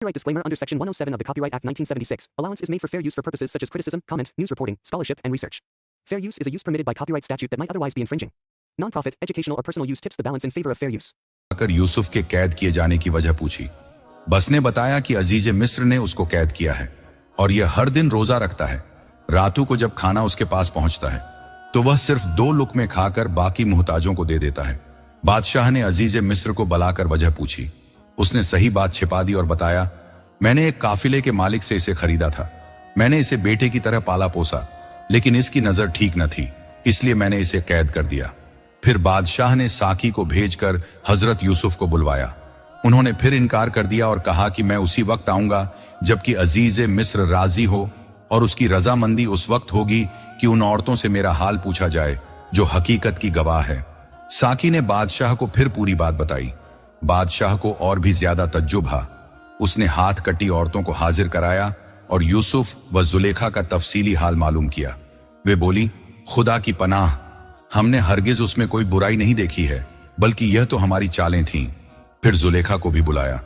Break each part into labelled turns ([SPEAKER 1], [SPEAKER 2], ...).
[SPEAKER 1] Copyright disclaimer under Section 107 of the Copyright Act 1976. Allowance is made for fair use for purposes such as criticism, comment, news reporting, scholarship, and research. Fair use is a use permitted by copyright statute that might otherwise be infringing. Non-profit, educational or personal use tips the balance in favor of fair use.
[SPEAKER 2] कर यूसुफ के कैद किए जाने की वजह पूछी। बस ने बताया कि अजीज मिस्र ने उसको कैद किया है और यह हर दिन रोजा रखता है। रातों को जब खाना उसके पास पहुंचता है तो वह सिर्फ 2 लुकमे खाकर बाकी मुहताजों को दे देता है। बादशाह ने अजीज मिस्र को बुलाकर वजह पूछी। उसने सही बात छिपा दी और बताया, मैंने एक काफिले के मालिक से इसे खरीदा था। मैंने इसे बेटे की तरह पाला पोसा, लेकिन इसकी नजर ठीक न थी, इसलिए मैंने इसे कैद कर दिया। फिर बादशाह ने साकी को भेजकर हजरत यूसुफ को बुलवाया। उन्होंने फिर इनकार कर दिया और कहा कि मैं उसी वक्त आऊंगा जबकि अजीज मिस्र राजी हो, और उसकी रजामंदी उस वक्त होगी कि उन औरतों से मेरा हाल पूछा जाए जो हकीकत की गवाह है। साकी ने बादशाह को फिर पूरी बात बताई। बादशाह को और भी ज्यादा तज्जुब हा। उसने हाथ कटी औरतों को हाजिर कराया और यूसुफ व जुलेखा का तफसीली हाल मालूम किया। वे बोली, खुदा की पनाह, हमने हरगिज उसमें कोई बुराई नहीं देखी है, बल्कि यह तो हमारी चालें थीं। फिर जुलेखा को भी बुलाया।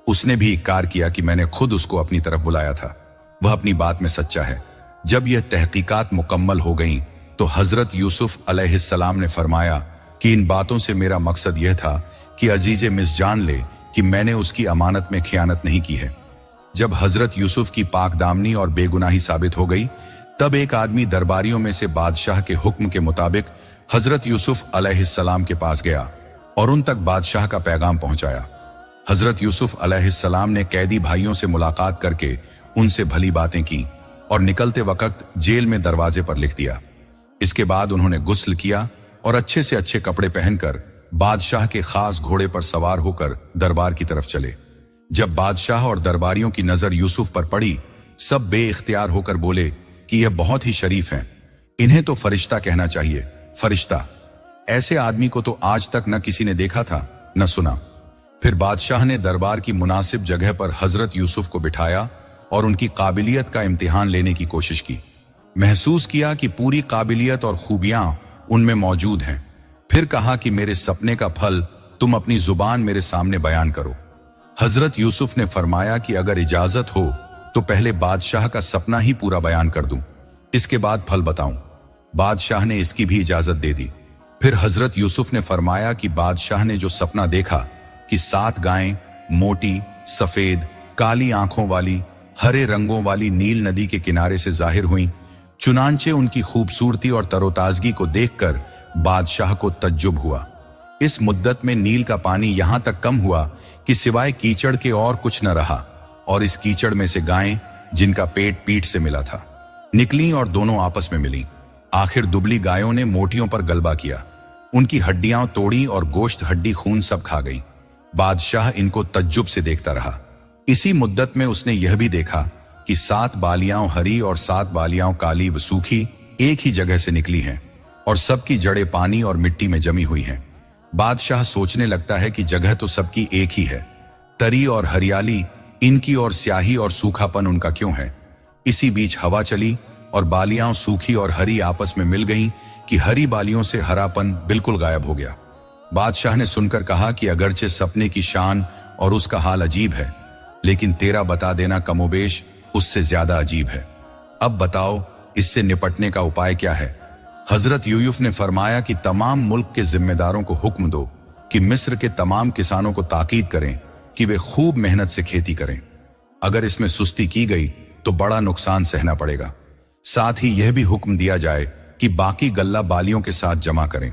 [SPEAKER 2] उसने भी इकरार किया कि मैंने खुद उसको अपनी तरफ बुलाया था। वह अपनी बात में सच्चा है। जब यह तहकीकात मुकम्मल हो गईं तो हजरत यूसुफ अलैहिस्सलाम ने फरमाया कि इन बातों से मेरा मकसद यह था कि अजीज मिस्र जान ले कि मैंने उसकी अमानत में खियानत नहीं की है। जब हजरत यूसुफ की पाकदामनी और बेगुनाही साबित हो गई, तब एक आदमी दरबारियों में से बादशाह के हुक्म के मुताबिक हजरत यूसुफ अलैहिस्सलाम के पास गया और उन तक बादशाह का पैगाम पहुंचाया। हजरत यूसुफ अलैहिस्सलाम ने कैदी भाइयों से मुलाकात करके उनसे भली बातें की और निकलते वक्त जेल में दरवाजे पर लिख दिया। इसके बाद उन्होंने गुस्ल किया और अच्छे से अच्छे कपड़े पहनकर बादशाह के खास घोड़े पर सवार होकर दरबार की तरफ चले। जब बादशाह और दरबारियों की नजर यूसुफ पर पड़ी, सब बेइख्तियार होकर बोले कि यह बहुत ही शरीफ हैं, इन्हें तो फरिश्ता कहना चाहिए। फरिश्ता, ऐसे आदमी को तो आज तक न किसी ने देखा था न सुना। फिर बादशाह ने दरबार की मुनासिब जगह पर हजरत यूसुफ को बिठाया और उनकी काबिलियत का इम्तिहान लेने की कोशिश की। महसूस किया कि पूरी काबिलियत और खूबियां उनमें मौजूद हैं। फिर कहा कि मेरे सपने का फल तुम अपनी जुबान मेरे सामने बयान करो। हजरत यूसुफ ने फरमाया कि अगर इजाजत हो तो पहले बादशाह का सपना ही पूरा बयान कर दूं, इसके बाद फल बताऊं। बादशाह ने इसकी भी इजाजत दे दी। फिर हजरत यूसुफ ने फरमाया कि बादशाह ने जो सपना देखा कि 7 गायें मोटी, सफेद, काली आंखों वाली, हरे रंगों वाली नील नदी के किनारे से जाहिर हुई, चुनांचे उनकी खूबसूरती और तरोताजगी को देखकर बादशाह को तज्जुब हुआ। इस मुद्दत में नील का पानी यहां तक कम हुआ कि सिवाय कीचड़ के और कुछ न रहा, और इस कीचड़ में से गायें, जिनका पेट पीठ से मिला था, निकली और दोनों आपस में मिली। आखिर दुबली गायों ने मोटियों पर गलबा किया, उनकी हड्डियां तोड़ी और गोश्त, हड्डी, खून सब खा गई। बादशाह इनको तज्जुब से देखता रहा। इसी मुद्दत में उसने यह भी देखा कि 7 बालियां हरी और 7 बालियां काली व सूखी एक ही जगह से निकली हैं और सबकी जड़ें पानी और मिट्टी में जमी हुई हैं। बादशाह सोचने लगता है कि जगह तो सबकी एक ही है, तरी और हरियाली इनकी और स्याही और सूखापन उनका क्यों है। इसी बीच हवा चली और बालियां सूखी और हरी आपस में मिल गईं कि हरी बालियों से हरापन बिल्कुल गायब हो गया। बादशाह ने सुनकर कहा कि अगरचे सपने की शान और उसका हाल अजीब है, लेकिन तेरा बता देना कमोबेश उससे ज्यादा अजीब है। अब बताओ, इससे निपटने का उपाय क्या है। हजरत यूसुफ ने फरमाया कि तमाम मुल्क के जिम्मेदारों को हुक्म दो कि मिस्र के तमाम किसानों को ताकीद करें कि वे खूब मेहनत से खेती करें। अगर इसमें सुस्ती की गई तो बड़ा नुकसान सहना पड़ेगा। साथ ही यह भी हुक्म दिया जाए कि बाकी गल्ला बालियों के साथ जमा करें।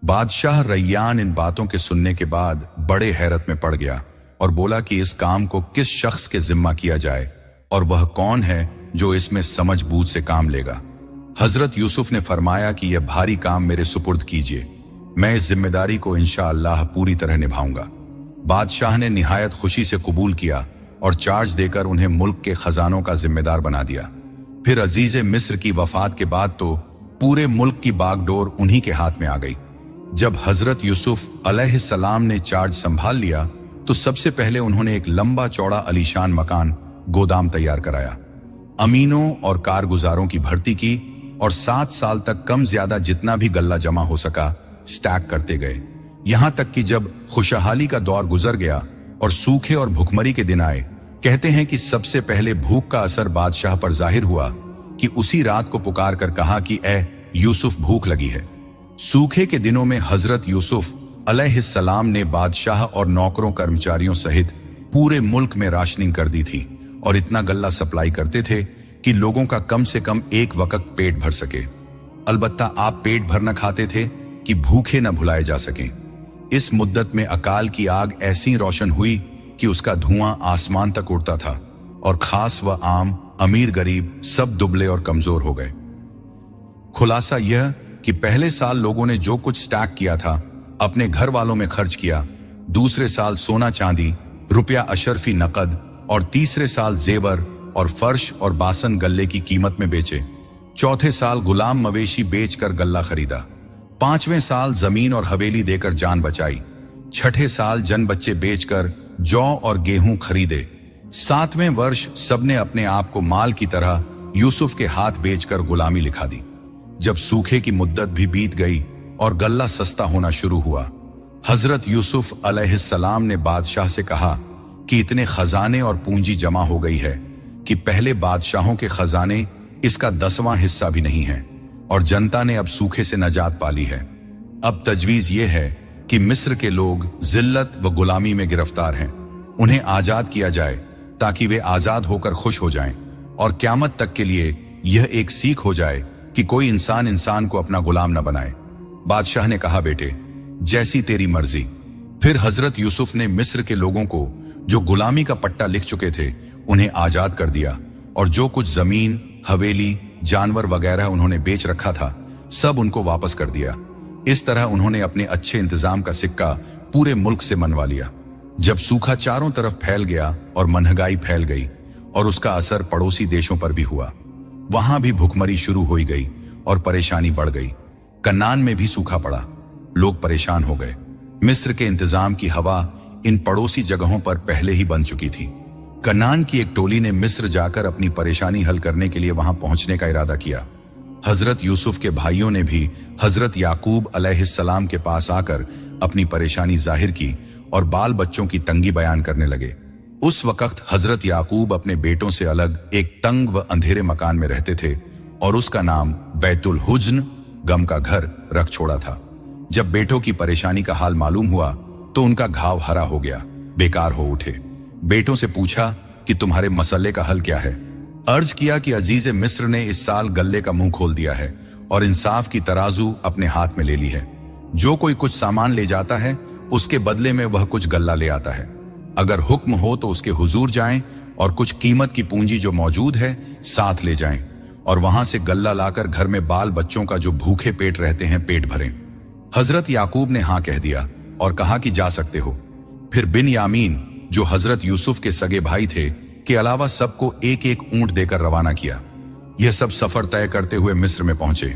[SPEAKER 2] बादशाह रैयान इन बातों के सुनने के बाद बड़े हैरत में पड़ गया और बोला कि इस काम को किस शख्स के जिम्मा किया जाए और वह कौन है जो इसमें समझ बूझ से काम लेगा। हजरत यूसुफ ने फरमाया कि यह भारी काम मेरे सुपुर्द कीजिए, मैं इस जिम्मेदारी को इंशाअल्लाह पूरी तरह निभाऊंगा। बादशाह ने निहायत खुशी से कबूल किया और चार्ज देकर उन्हें मुल्क के खजानों का जिम्मेदार बना दिया। फिर अजीज मिस्र की वफात के बाद तो पूरे मुल्क की बागडोर उन्हीं के हाथ में आ गई। जब हजरत यूसुफ अलैहिस्सलाम ने चार्ज संभाल लिया तो सबसे पहले उन्होंने एक लंबा चौड़ा अलीशान मकान, गोदाम तैयार कराया। अमीनों और कारगुजारों की भर्ती की और 7 साल तक कम ज्यादा जितना भी गल्ला जमा हो सका स्टैक करते गए। यहां तक कि जब खुशहाली का दौर गुजर गया और सूखे और भुखमरी के दिन आए कहते हैं कि सबसे पहले भूख का असर बादशाह पर जाहिर हुआ कि उसी रात को पुकार कर कहा कि ए यूसुफ, भूख लगी है। सूखे के दिनों में हजरत यूसुफ अलैहिस्सलाम ने बादशाह और नौकरों कर्मचारियों सहित पूरे मुल्क में राशनिंग कर दी थी और इतना गल्ला सप्लाई करते थे कि लोगों का कम से कम एक वक्त पेट भर सके। अलबत्ता आप पेट भर न खाते थे कि भूखे न भुलाए जा सकें। इस मुद्दत में अकाल की आग ऐसी रोशन हुई कि उसका धुआं आसमान तक उड़ता था और खास व आम, अमीर गरीब सब दुबले और कमजोर हो गए। खुलासा यह कि पहले साल लोगों ने जो कुछ स्टैक किया था अपने घर वालों में खर्च किया, दूसरे साल सोना चांदी, रुपया अशरफी नकद और तीसरे साल जेवर और फर्श और बासन गल्ले की कीमत में बेचे। चौथे साल गुलाम मवेशी बेचकर गल्ला खरीदा। पांचवें साल जमीन और हवेली देकर जान बचाई। छठे साल जन बच्चे बेचकर जौ और गेहूं खरीदे। सातवें वर्ष सबने अपने आप को माल की तरह यूसुफ के हाथ बेचकर गुलामी लिखा दी। जब सूखे की मुद्दत भी बीत गई और गल्ला सस्ता होना शुरू हुआ, हजरत यूसुफ अलैहिस्सलाम ने बादशाह से कहा कि इतने खजाने और पूंजी जमा हो गई है कि पहले बादशाहों के खजाने इसका 10वां हिस्सा भी नहीं है और जनता ने अब सूखे से नजात पाली है। अब तजवीज ये है कि मिस्र के लोग जिल्लत व गुलामी में गिरफ्तार हैं। उन्हें आजाद किया जाए ताकि वे आजाद होकर खुश हो जाएं और क्यामत तक के लिए यह एक सीख हो जाए कि कोई इंसान इंसान को अपना गुलाम न बनाए। बादशाह ने कहा, बेटे जैसी तेरी मर्जी। फिर हजरत यूसुफ ने मिस्र के लोगों को जो गुलामी का पट्टा लिख चुके थे उन्हें आजाद कर दिया और जो कुछ जमीन, हवेली, जानवर वगैरह उन्होंने बेच रखा था सब उनको वापस कर दिया। इस तरह उन्होंने अपने अच्छे इंतजाम का सिक्का पूरे मुल्क से मनवा लिया। जब सूखा चारों तरफ फैल गया और महंगाई फैल गई और उसका असर पड़ोसी देशों पर भी हुआ, वहां भी भुखमरी शुरू हो गई और परेशानी बढ़ गई। कन्नान में भी सूखा पड़ा, लोग परेशान हो गए। मिस्र के इंतजाम की हवा इन पड़ोसी जगहों पर पहले ही बन चुकी थी। कन्नान की एक टोली ने मिस्र जाकर अपनी परेशानी हल करने के लिए वहां पहुंचने का इरादा किया। हजरत यूसुफ के भाइयों ने भी हजरत याकूब अलैहिस्सलाम के पास आकर अपनी परेशानी जाहिर की और बाल बच्चों की तंगी बयान करने लगे। उस वक्त हजरत याकूब अपने बेटों से अलग एक तंग व अंधेरे मकान में रहते थे और उसका नाम बैतुल हुज्न, गम का घर, रख छोड़ा था। जब बेटों की परेशानी का हाल मालूम हुआ तो उनका घाव हरा हो गया, बेकार हो उठे। बेटों से पूछा कि तुम्हारे मसले का हल क्या है। अर्ज किया कि अजीज मिस्र ने इस साल गल्ले का मुंह खोल दिया है और इंसाफ की तराजू अपने हाथ में ले ली है। जो कोई कुछ सामान ले जाता है उसके बदले में वह कुछ गल्ला ले आता है। अगर हुक्म हो तो उसके हुजूर जाएं और कुछ कीमत की पूंजी जो मौजूद है साथ ले जाएं और वहां से गल्ला लाकर घर में बाल बच्चों का जो भूखे पेट रहते हैं पेट भरें। हजरत याकूब ने हाँ कह दिया और कहा कि जा सकते हो। फिर बिन यामीन जो हजरत यूसुफ के सगे भाई थे के अलावा सबको एक एक ऊंट देकर रवाना किया। यह सब सफर तय करते हुए मिस्र में पहुंचे।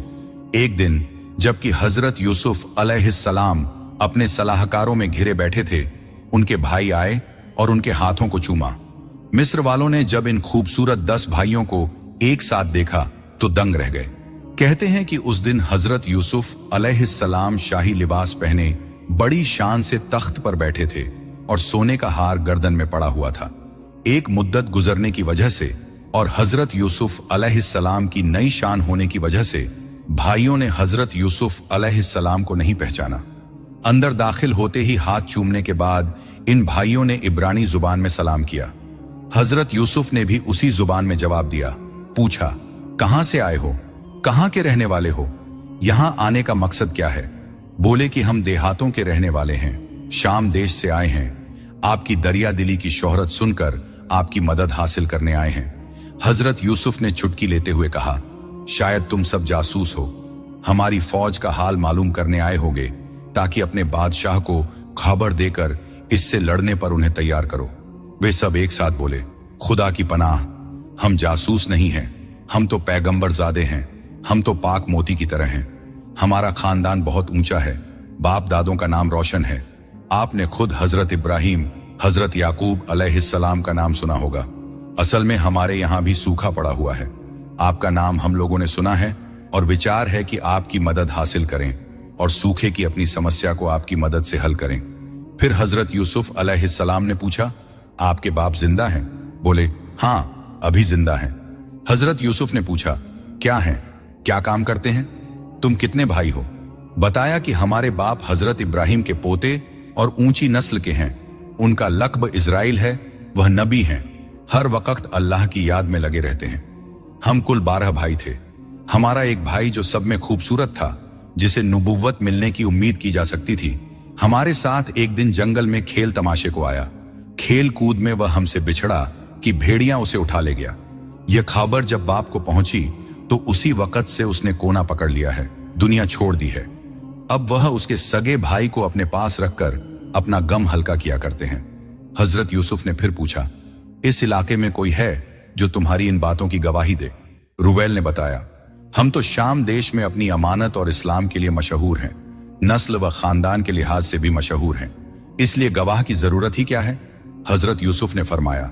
[SPEAKER 2] एक दिन जबकि हजरत यूसुफ अलैहिस्सलाम अपने सलाहकारों में घिरे बैठे थे, उनके भाई आए और उनके हाथों को चूमा। मिस्र वालों ने जब इन खूबसूरत 10 भाइयों को एक साथ देखा तो दंग रह गए। कहते हैं कि उस दिन हजरत यूसुफ अलैहिस्सलाम शाही लिबास पहने बड़ी शान से तख्त पर बैठे थे और सोने का हार गर्दन में पड़ा हुआ था। एक मुद्दत गुजरने की वजह से और हजरत यूसुफ अलैहिस्सलाम की नई शान होने की वजह से भाइयों ने हजरत यूसुफ अलैहिस्सलाम को नहीं पहचाना। अंदर दाखिल होते ही हाथ चूमने के बाद इन भाइयों ने इब्रानी जुबान में सलाम किया। हजरत यूसुफ ने भी उसी जुबान में जवाब दिया। पूछा, कहां से आए हो, कहां के रहने वाले हो, यहां आने का मकसद क्या है? बोले कि हम देहातों के रहने वाले हैं, शाम देश से आए हैं, आपकी दरिया दिली की शोहरत सुनकर आपकी मदद हासिल करने आए हैं। हजरत यूसुफ ने चुटकी लेते हुए कहा, शायद तुम सब जासूस हो, हमारी फौज का हाल मालूम करने आए होगे ताकि अपने बादशाह को खबर देकर इससे लड़ने पर उन्हें तैयार करो। वे सब एक साथ बोले, खुदा की पनाह, हम जासूस नहीं हैं, हम तो पैगंबर ज़ादे हैं, हम तो पाक मोती की तरह हैं। हमारा खानदान बहुत ऊंचा है, बाप दादों का नाम रोशन है। आपने खुद हजरत इब्राहिम, हजरत याकूब अलैहिस्सलाम का नाम सुना होगा। असल में हमारे यहाँ भी सूखा पड़ा हुआ है। आपका नाम हम लोगों ने सुना है और विचार है कि आपकी मदद हासिल करें और सूखे की अपनी समस्या को आपकी मदद से हल करें। फिर हजरत यूसुफ अलैहिस्सलाम ने पूछा, आपके बाप जिंदा हैं? बोले, हाँ, अभी जिंदा हैं। हजरत यूसुफ ने पूछा, क्या हैं, क्या काम करते हैं, तुम कितने भाई हो? बताया कि हमारे बाप हजरत इब्राहिम के पोते और ऊंची नस्ल के हैं, उनका लक़ब इज़राइल है, वह नबी हैं, हर वक्त अल्लाह की याद में लगे रहते हैं। हम कुल 12 भाई थे। हमारा एक भाई जो सब में खूबसूरत था, जिसे नुबुव्वत मिलने की उम्मीद की जा सकती थी, हमारे साथ एक दिन जंगल में खेल तमाशे को आया। खेल कूद में वह हमसे बिछड़ा कि भेड़िया उसे उठा ले गया। यह खबर जब बाप को पहुंची तो उसी वक्त से उसने कोना पकड़ लिया है, दुनिया छोड़ दी है। अब वह उसके सगे भाई को अपने पास रखकर अपना गम हल्का किया करते हैं। हजरत यूसुफ ने फिर पूछा, इस इलाके में कोई है जो तुम्हारी इन बातों की गवाही दे? रुवैल ने बताया, हम तो शाम देश में अपनी अमानत और इस्लाम के लिए मशहूर हैं, नस्ल व खानदान के लिहाज से भी मशहूर हैं, इसलिए गवाह की जरूरत ही क्या है? हजरत यूसुफ ने फरमाया,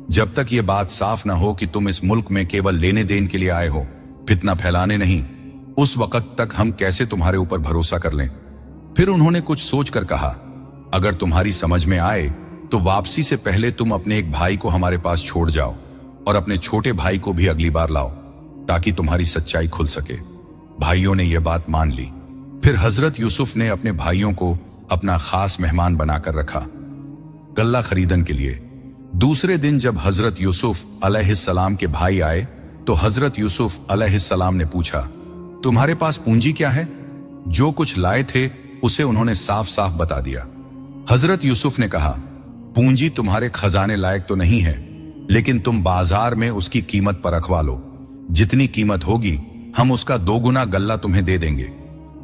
[SPEAKER 2] जब तक ये बात साफ ना हो कि तुम इस मुल्क में केवल लेने देन के लिए आए हो, फितना फैलाने नहीं, उस वक्त तक हम कैसे तुम्हारे ऊपर भरोसा कर लें? फिर उन्होंने कुछ सोचकर कहा, अगर तुम्हारी समझ में आए तो वापसी से पहले तुम अपने एक भाई को हमारे पास छोड़ जाओ और अपने छोटे भाई को भी अगली बार लाओ, ताकि तुम्हारी सच्चाई खुल सके। भाइयों ने यह बात मान ली। फिर हजरत यूसुफ ने अपने भाइयों को अपना खास मेहमान बनाकर रखा, गल्ला खरीदन के लिए। दूसरे दिन जब हजरत यूसुफ अलैहिस्सलाम के भाई आए तो हजरत यूसुफ अलैहिस्सलाम ने पूछा, तुम्हारे पास पूंजी क्या है? जो कुछ लाए थे उसे उन्होंने साफ साफ बता दिया। हजरत यूसुफ ने कहा, पूंजी तुम्हारे खजाने लायक तो नहीं है, लेकिन तुम बाजार में उसकी कीमत पर रखवा लो, जितनी कीमत होगी हम उसका 2 गुना गल्ला तुम्हें दे देंगे।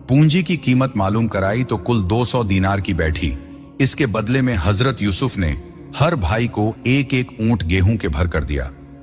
[SPEAKER 2] पूंजी की कीमत मालूम कराई तो कुल 200 दीनार की बैठी। इसके बदले में हजरत यूसुफ ने हर भाई को एक एक ऊंट गेहूं के भर कर दिया।